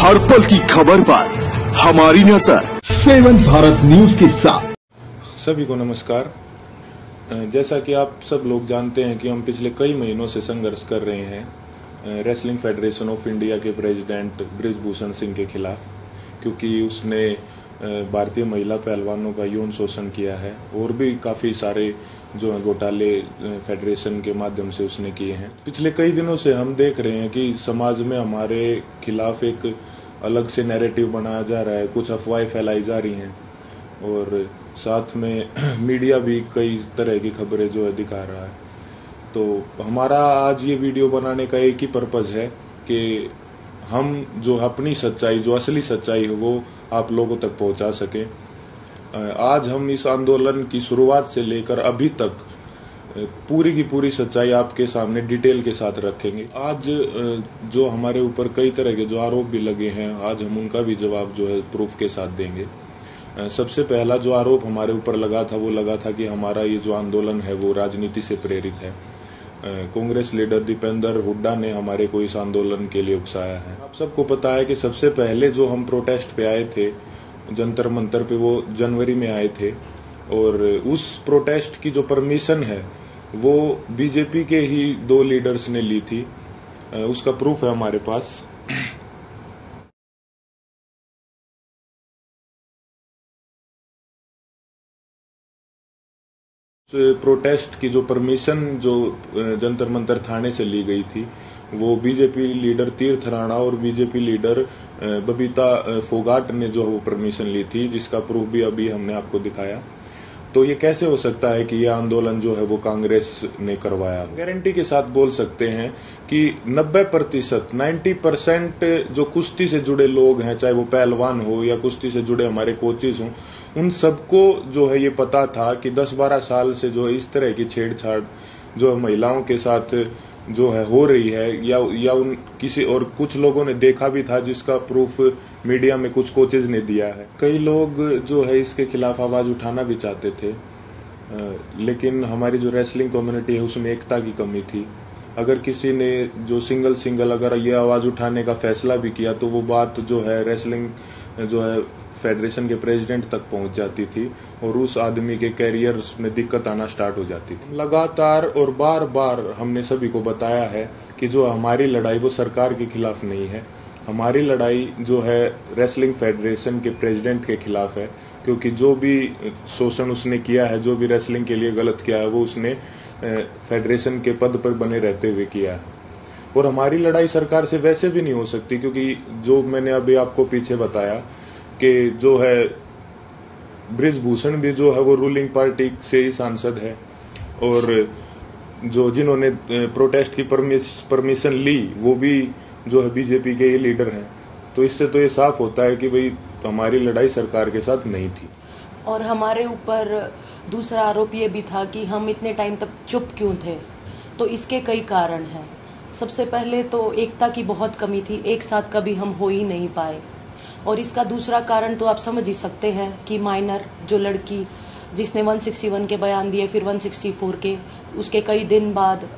हर पल की खबर पर हमारी नजर 7 भारत न्यूज के साथ। सभी को नमस्कार। जैसा कि आप सब लोग जानते हैं कि हम पिछले कई महीनों से संघर्ष कर रहे हैं रेसलिंग फेडरेशन ऑफ इंडिया के प्रेसिडेंट बृजभूषण सिंह के खिलाफ, क्योंकि उसने भारतीय महिला पहलवानों का यौन शोषण किया है और भी काफ़ी सारे जो घोटाले फेडरेशन के माध्यम से उसने किए हैं। पिछले कई दिनों से हम देख रहे हैं कि समाज में हमारे खिलाफ एक अलग से नैरेटिव बनाया जा रहा है, कुछ अफवाहें फैलाई जा रही हैं और साथ में मीडिया भी कई तरह की खबरें जो है दिखा रहा है। तो हमारा आज ये वीडियो बनाने का एक ही पर्पज़ है कि हम जो अपनी सच्चाई, जो असली सच्चाई है, वो आप लोगों तक पहुंचा सकें। आज हम इस आंदोलन की शुरुआत से लेकर अभी तक पूरी की पूरी सच्चाई आपके सामने डिटेल के साथ रखेंगे। आज जो हमारे ऊपर कई तरह के जो आरोप भी लगे हैं, आज हम उनका भी जवाब जो है प्रूफ के साथ देंगे। सबसे पहला जो आरोप हमारे ऊपर लगा था वो लगा था कि हमारा ये जो आंदोलन है वो राजनीति से प्रेरित है। कांग्रेस लीडर दीपेंद्र हुड्डा ने हमारे को इस आंदोलन के लिए उकसाया है। आप सबको पता है कि सबसे पहले जो हम प्रोटेस्ट पे आए थे जंतर मंतर पे, वो जनवरी में आए थे और उस प्रोटेस्ट की जो परमिशन है वो बीजेपी के ही 2 लीडर्स ने ली थी। उसका प्रूफ है हमारे पास। प्रोटेस्ट की जो परमिशन जो जंतर मंतर थाने से ली गई थी वो बीजेपी लीडर तीर्थ राणा और बीजेपी लीडर बबीता फोगाट ने जो वो परमिशन ली थी, जिसका प्रूफ भी अभी हमने आपको दिखाया। तो ये कैसे हो सकता है कि ये आंदोलन जो है वो कांग्रेस ने करवाया? गारंटी के साथ बोल सकते हैं कि 90% जो कुश्ती से जुड़े लोग हैं, चाहे वो पहलवान हो या कुश्ती से जुड़े हमारे कोचेज हों, उन सबको जो है ये पता था कि 10-12 साल से जो इस तरह की छेड़छाड़ जो महिलाओं के साथ जो है हो रही है या उन किसी और कुछ लोगों ने देखा भी था, जिसका प्रूफ मीडिया में कुछ कोचेज ने दिया है। कई लोग जो है इसके खिलाफ आवाज उठाना भी चाहते थे, लेकिन हमारी जो रेसलिंग कम्युनिटी है उसमें एकता की कमी थी। अगर किसी ने जो सिंगल अगर ये आवाज उठाने का फैसला भी किया तो वो बात जो है रेसलिंग जो है फेडरेशन के प्रेसिडेंट तक पहुंच जाती थी और उस आदमी के कैरियर में दिक्कत आना स्टार्ट हो जाती थी। लगातार और बार बार हमने सभी को बताया है कि जो हमारी लड़ाई वो सरकार के खिलाफ नहीं है, हमारी लड़ाई जो है रेसलिंग फेडरेशन के प्रेसिडेंट के खिलाफ है, क्योंकि जो भी शोषण उसने किया है, जो भी रेसलिंग के लिए गलत किया है, वो उसने फेडरेशन के पद पर बने रहते हुए किया है। और हमारी लड़ाई सरकार से वैसे भी नहीं हो सकती, क्योंकि जो मैंने अभी आपको पीछे बताया कि जो है बृजभूषण भी जो है वो रूलिंग पार्टी से ही सांसद है और जो जिन्होंने प्रोटेस्ट की परमिशन ली वो भी जो है बीजेपी के ही लीडर हैं। तो इससे तो ये साफ होता है कि भाई हमारी लड़ाई सरकार के साथ नहीं थी। और हमारे ऊपर दूसरा आरोप ये भी था कि हम इतने टाइम तक चुप क्यों थे। तो इसके कई कारण हैं। सबसे पहले तो एकता की बहुत कमी थी, एक साथ कभी हम हो ही नहीं पाए। और इसका दूसरा कारण तो आप समझ ही सकते हैं कि माइनर जो लड़की जिसने 161 के बयान दिए, फिर 164 के, उसके कई दिन बाद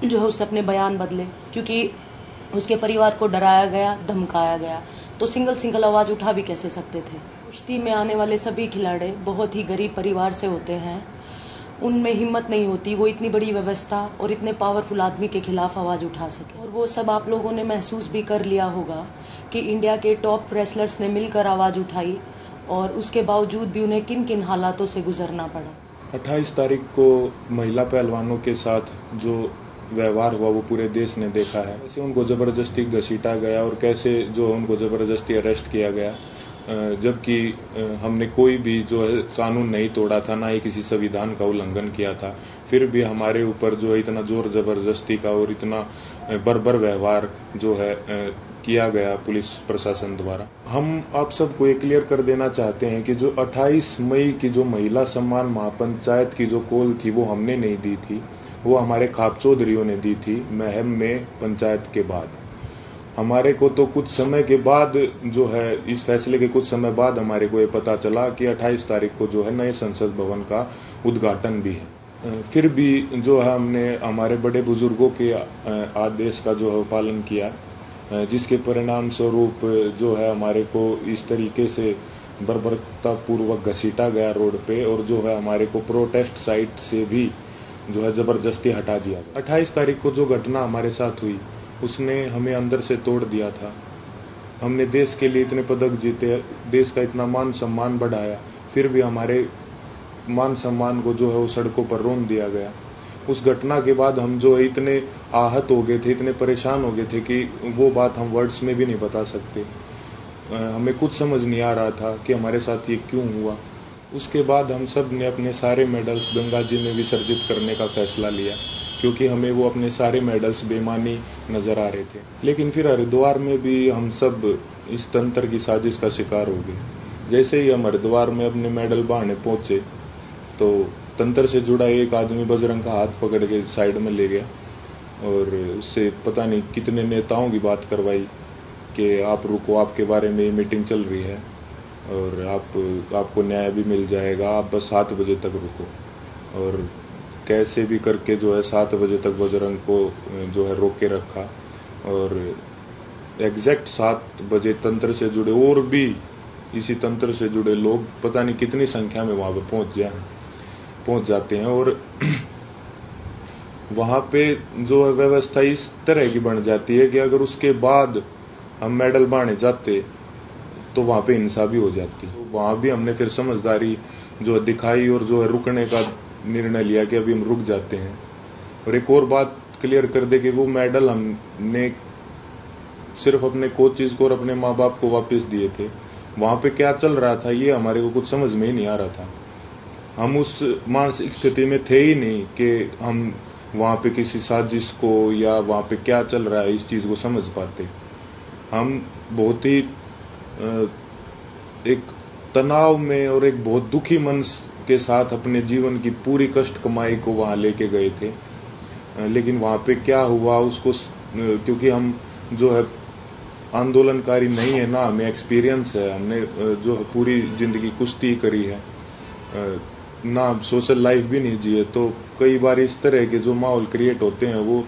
जो है उसने अपने बयान बदले, क्योंकि उसके परिवार को डराया गया, धमकाया गया। तो सिंगल आवाज उठा भी कैसे सकते थे? कुश्ती में आने वाले सभी खिलाड़ी बहुत ही गरीब परिवार से होते हैं, उनमें हिम्मत नहीं होती वो इतनी बड़ी व्यवस्था और इतने पावरफुल आदमी के खिलाफ आवाज उठा सके। और वो सब आप लोगों ने महसूस भी कर लिया होगा कि इंडिया के टॉप रेसलर्स ने मिलकर आवाज उठाई और उसके बावजूद भी उन्हें किन किन हालातों से गुजरना पड़ा। 28 तारीख को महिला पहलवानों के साथ जो व्यवहार हुआ वो पूरे देश ने देखा है। कैसे उनको जबरदस्ती घसीटा गया और कैसे जो उनको जबरदस्ती अरेस्ट किया गया, जबकि हमने कोई भी जो है कानून नहीं तोड़ा था, ना ही किसी संविधान का उल्लंघन किया था। फिर भी हमारे ऊपर जो है इतना जोर जबरदस्ती का और इतना बर्बर व्यवहार जो है किया गया पुलिस प्रशासन द्वारा। हम आप सबको ये क्लियर कर देना चाहते हैं कि जो 28 मई की जो महिला सम्मान महापंचायत की जो कॉल थी वो हमने नहीं दी थी, वो हमारे खाप चौधरियों ने दी थी महम में पंचायत के बाद। हमारे को तो कुछ समय के बाद जो है इस फैसले के कुछ समय बाद हमारे को ये पता चला कि 28 तारीख को जो है नए संसद भवन का उद्घाटन भी है। फिर भी जो है हमने हमारे बड़े बुजुर्गों के आदेश का जो है पालन किया जिसके परिणाम स्वरूप जो है हमारे को इस तरीके से बर्बरतापूर्वक घसीटा गया रोड पे, और जो है हमारे को प्रोटेस्ट साइट से भी जो है जबरदस्ती हटा दिया गया। 28 तारीख को जो घटना हमारे साथ हुई उसने हमें अंदर से तोड़ दिया था। हमने देश के लिए इतने पदक जीते, देश का इतना मान सम्मान बढ़ाया, फिर भी हमारे मान सम्मान को जो है वो सड़कों पर रोन दिया गया। उस घटना के बाद हम जो है इतने आहत हो गए थे, इतने परेशान हो गए थे कि वो बात हम वर्ड्स में भी नहीं बता सकते। हमें कुछ समझ नहीं आ रहा था कि हमारे साथ ये क्यों हुआ। उसके बाद हम सब ने अपने सारे मेडल्स गंगा जी में विसर्जित करने का फैसला लिया, क्योंकि हमें वो अपने सारे मेडल्स बेईमानी नजर आ रहे थे। लेकिन फिर हरिद्वार में भी हम सब इस तंत्र की साजिश का शिकार हो गए। जैसे ही हम हरिद्वार में अपने मेडल बहाने पहुंचे तो तंत्र से जुड़ा एक आदमी बजरंग का हाथ पकड़ के साइड में ले गया और उससे पता नहीं कितने नेताओं की बात करवाई कि आप रुको, आपके बारे में मीटिंग चल रही है और आपको न्याय भी मिल जाएगा, आप बस 7 बजे तक रुको। और कैसे भी करके जो है 7 बजे तक बजरंग को जो है रोक के रखा, और एग्जैक्ट 7 बजे तंत्र से जुड़े और भी इसी तंत्र से जुड़े लोग पता नहीं कितनी संख्या में वहां पे पहुंच जाते हैं, और वहां पे जो है व्यवस्था इस तरह की बन जाती है कि अगर उसके बाद हम मेडल बांटे जाते तो वहां पे हिंसा भी हो जाती। तो वहां भी हमने फिर समझदारी जो दिखाई और जो है रुकने का निर्णय लिया कि अभी हम रुक जाते हैं। और एक और बात क्लियर कर दे कि वो मेडल हमने सिर्फ अपने कोचेज को और अपने माँ बाप को वापस दिए थे। वहां पे क्या चल रहा था ये हमारे को कुछ समझ में ही नहीं आ रहा था। हम उस मानसिक स्थिति में थे ही नहीं कि हम वहां पे किसी साजिश को या वहां पे क्या चल रहा है इस चीज को समझ पाते। हम बहुत ही एक तनाव में और एक बहुत दुखी मन के साथ अपने जीवन की पूरी कष्ट कमाई को वहां लेके गए थे। लेकिन वहां पे क्या हुआ उसको, क्योंकि हम जो है आंदोलनकारी नहीं है ना, हमें एक्सपीरियंस है, हमने जो है पूरी जिंदगी कुश्ती करी है ना, सोशल लाइफ भी नहीं जिए, तो कई बार इस तरह के जो माहौल क्रिएट होते हैं वो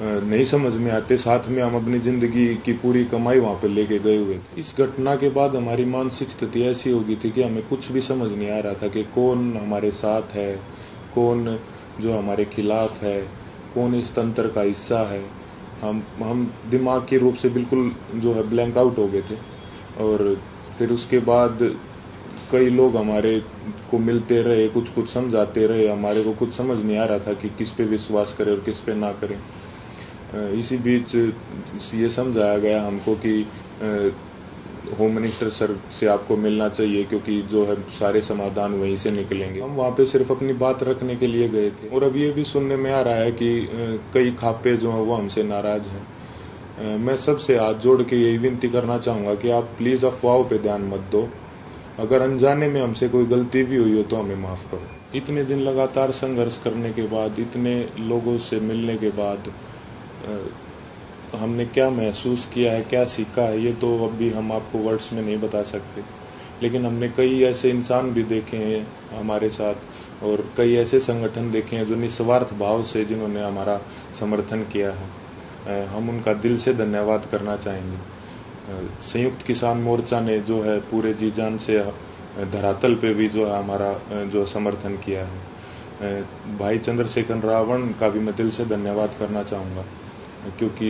नहीं समझ में आते। साथ में हम अपनी जिंदगी की पूरी कमाई वहां पर लेके गए हुए थे। इस घटना के बाद हमारी मानसिक स्थिति ऐसी हो गई थी कि हमें कुछ भी समझ नहीं आ रहा था कि कौन हमारे साथ है, कौन जो हमारे खिलाफ है, कौन इस तंत्र का हिस्सा है। हम दिमाग के रूप से बिल्कुल जो है ब्लैंक आउट हो गए थे। और फिर उसके बाद कई लोग हमारे को मिलते रहे, कुछ समझाते रहे, हमारे को कुछ समझ नहीं आ रहा था कि किस पे विश्वास करें और किस पे ना करें। इसी बीच ये समझाया गया हमको कि होम मिनिस्टर सर से आपको मिलना चाहिए, क्योंकि जो है सारे समाधान वहीं से निकलेंगे। हम वहां पे सिर्फ अपनी बात रखने के लिए गए थे। और अब ये भी सुनने में आ रहा है कि कई खापे जो है वो हमसे नाराज हैं। मैं सबसे हाथ जोड़ के यही विनती करना चाहूंगा कि आप प्लीज अफवाहों पे ध्यान मत दो। अगर अनजाने में हमसे कोई गलती भी हुई हो तो हमें माफ करो। इतने दिन लगातार संघर्ष करने के बाद, इतने लोगों से मिलने के बाद हमने क्या महसूस किया है, क्या सीखा है, ये तो अभी हम आपको वर्ड्स में नहीं बता सकते। लेकिन हमने कई ऐसे इंसान भी देखे हैं हमारे साथ, और कई ऐसे संगठन देखे हैं जो निस्वार्थ भाव से जिन्होंने हमारा समर्थन किया है। हम उनका दिल से धन्यवाद करना चाहेंगे। संयुक्त किसान मोर्चा ने जो है पूरे जी जान से धरातल पे भी जो है हमारा जो समर्थन किया है। भाई चंद्रशेखर रावण का भी मैं दिल से धन्यवाद करना चाहूँगा, क्योंकि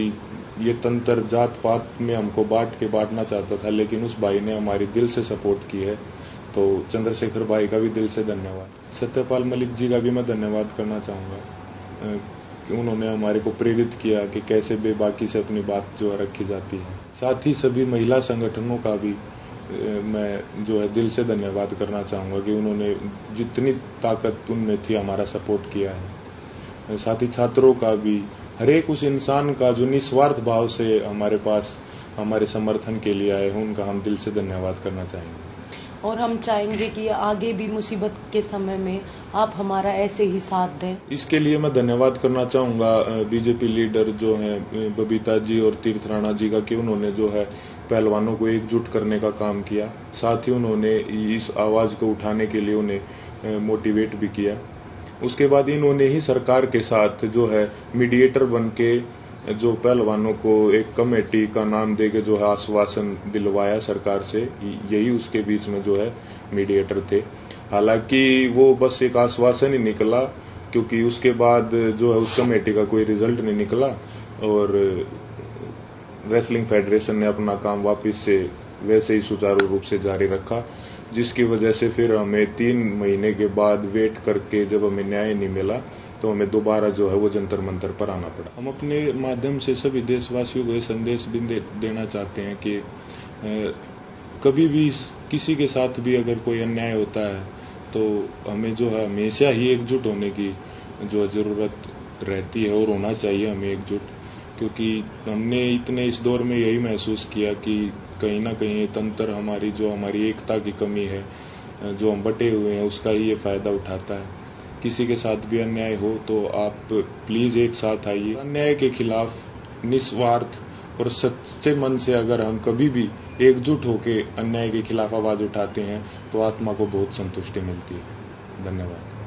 ये तंत्र जात पात में हमको बांटना चाहता था, लेकिन उस भाई ने हमारी दिल से सपोर्ट की है। तो चंद्रशेखर भाई का भी दिल से धन्यवाद। सत्यपाल मलिक जी का भी मैं धन्यवाद करना चाहूँगा कि उन्होंने हमारे को प्रेरित किया कि कैसे बेबाकी से अपनी बात जो है रखी जाती है। साथ ही सभी महिला संगठनों का भी मैं जो है दिल से धन्यवाद करना चाहूँगा कि उन्होंने जितनी ताकत उनमें थी हमारा सपोर्ट किया है। साथ ही छात्रों का भी, हर एक उस इंसान का जो निस्वार्थ भाव से हमारे पास हमारे समर्थन के लिए आए हैं, उनका हम दिल से धन्यवाद करना चाहेंगे। और हम चाहेंगे कि आगे भी मुसीबत के समय में आप हमारा ऐसे ही साथ दें। इसके लिए मैं धन्यवाद करना चाहूँगा बीजेपी लीडर जो हैं बबीता जी और तीर्थ राणा जी का, कि उन्होंने जो है पहलवानों को एकजुट करने का काम किया। साथ ही उन्होंने इस आवाज़ को उठाने के लिए उन्हें मोटिवेट भी किया। उसके बाद इन्होंने ही सरकार के साथ जो है मीडिएटर बन के जो पहलवानों को एक कमेटी का नाम देके जो है आश्वासन दिलवाया सरकार से, यही उसके बीच में जो है मीडिएटर थे। हालांकि वो बस एक आश्वासन ही निकला, क्योंकि उसके बाद जो है उस कमेटी का कोई रिजल्ट नहीं निकला और रेसलिंग फेडरेशन ने अपना काम वापस से वैसे ही सुचारू रूप से जारी रखा, जिसकी वजह से फिर हमें 3 महीने के बाद वेट करके जब हमें न्याय नहीं मिला तो हमें दोबारा जो है वो जंतर मंतर पर आना पड़ा। हम अपने माध्यम से सभी देशवासियों को ये संदेश भी देना चाहते हैं कि कभी भी किसी के साथ भी अगर कोई अन्याय होता है तो हमें जो है हमेशा ही एकजुट होने की जो जरूरत रहती है और होना चाहिए हमें एकजुट, क्योंकि हमने इतने इस दौर में यही महसूस किया कि कहीं ना कहीं तंत्र हमारी एकता की कमी है, जो हम बटे हुए हैं उसका ही ये फायदा उठाता है। किसी के साथ भी अन्याय हो तो आप प्लीज एक साथ आइए। अन्याय के खिलाफ निस्वार्थ और सच्चे मन से अगर हम कभी भी एकजुट होकर अन्याय के खिलाफ आवाज उठाते हैं तो आत्मा को बहुत संतुष्टि मिलती है। धन्यवाद।